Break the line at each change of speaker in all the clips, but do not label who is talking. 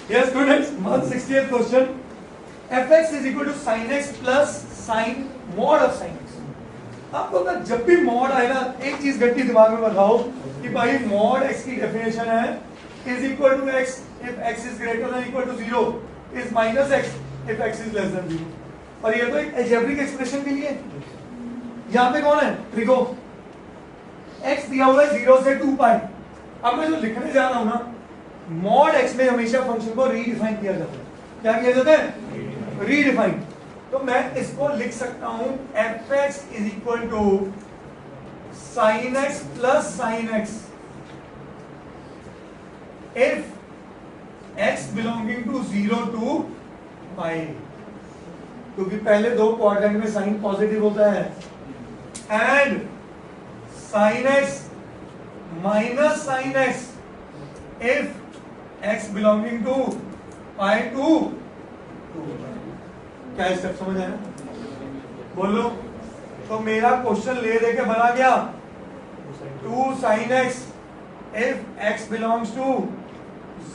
Yes, students, 168th question. fx is equal to sin x plus sin mod of sin x. आपको ना जब भी mod आए ना एक चीज गट्टी दिमाग में बताओ कि भाई मॉड x की डेफिनेशन है is equal to x if x is greater than equal to 0 is minus x if x is less than 0. और ये तो एक अलजेब्रिक एक्सप्रेशन के लिए यहाँ पे कौन है ट्रिगो x दिया हुआ है 0 से 2 पाई. अब मैं जो लिखने जा रहा हूं ना मॉड x में हमेशा फंक्शन को रीडिफाइन किया जाता है. क्या किया जाता है? रीडिफाइन. तो मैं इसको लिख सकता हूं fx is equal to sin x plus sin x if x belonging to 0 to pi. क्योंकि पहले दो क्वाड्रेंट में साइन पॉजिटिव होता है and sin x minus sin x if x belonging to pi to 2. क्या स्टेप समझ आया? बोलो. तो मेरा क्वेश्चन ले दे के बना गया 2 sin x if x belongs to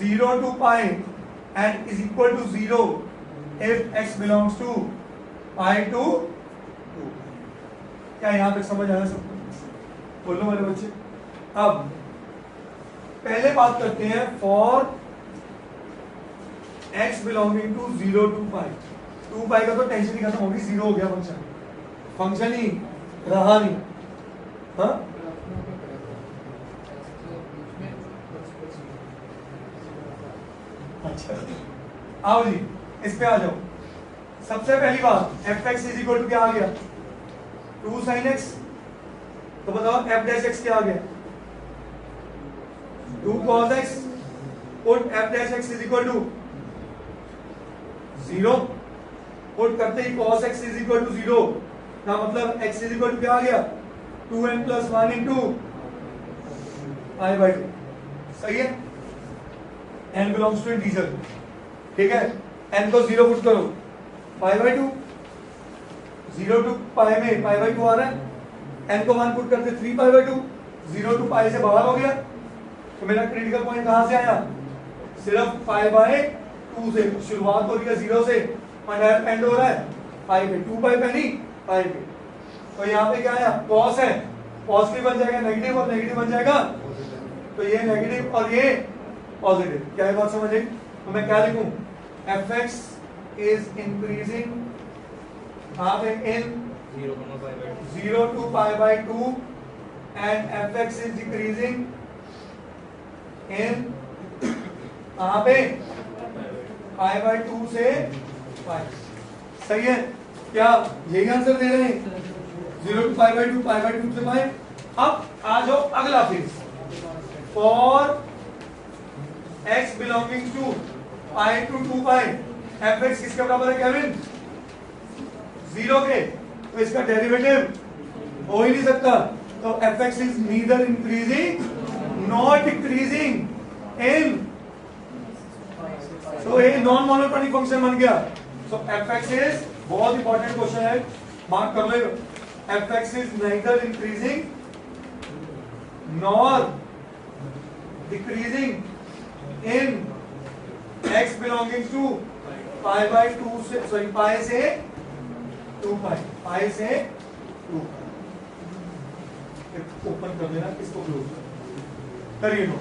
0 to pi and is equal to 0 if x belongs to pi to 2. क्या यहां तक समझ आया सबको? बोलो मेरे बच्चे. अब पहले बात करते हैं for x belonging to 0 to pi. 2 pi का तो टेंशन ही खत्म होगी. 0 हो गया फंक्शन ही रहा नहीं. हाँ अच्छा आओ जी इस पे आ जाओ. सबसे पहली बात fx इज इक्वल टू क्या आ गया 2 sin x. तो बताओ f dash x क्या आ गया 2 cos x. Put f dash x is equal to 0. Put करते ही cos x is equal to 0 का मतलब x इज इक्वल टू क्या आ गया 2n plus 1 into pi by 2. सही है. n belongs to integer. ठीक है. n को 0 पुट करो pi by 2. 0 to pi में pi by 2 आ रहा है. n को 1 पुट करते 3 pi by 2. 0 to pi से बाहर हो गया. तो मेरा क्रिटिकल पॉइंट कहां से आया? सिर्फ pi by 2 से. शुरुआत हो रही है 0 से और एंड हो रहा है pi पे. 2 pi पे नहीं pi पे. तो यहाँ पे क्या आया cos है. पॉजिटिव बन जाएगा नेगेटिव और नेगेटिव बन जाएगा तो ये नेगेटिव और ये पॉजिटिव. क्या है बात समझ आई? तो मैं क्या लिखूं fx इज इंक्रीजिंग कहां पे इन 0 to pi by 2 and fx is decreasing in कहां पे pi by 2 से pi. सही है. क्या यही आंसर दे रहे हैं 0 to pi by 2 pi by 2 से pi. अब आ जाओ अगला phase for x belonging to pi to 2 pi fx किसके बराबर है केविन 0 के. तो इसका डेरिवेटिव हो ही नहीं सकता. तो fx is neither increasing nor decreasing in. तो ये नॉन मोनोटोनिक फंक्शन बन गया. सो fx is बहुत इंपॉर्टेंट क्वेश्चन है मार्क कर लो. fx is neither increasing nor decreasing in x belonging to pi by 2 से सॉरी pi से 2 pi. pi से 2 pi. ओपन कर देना इसको क्लोज करिए. नो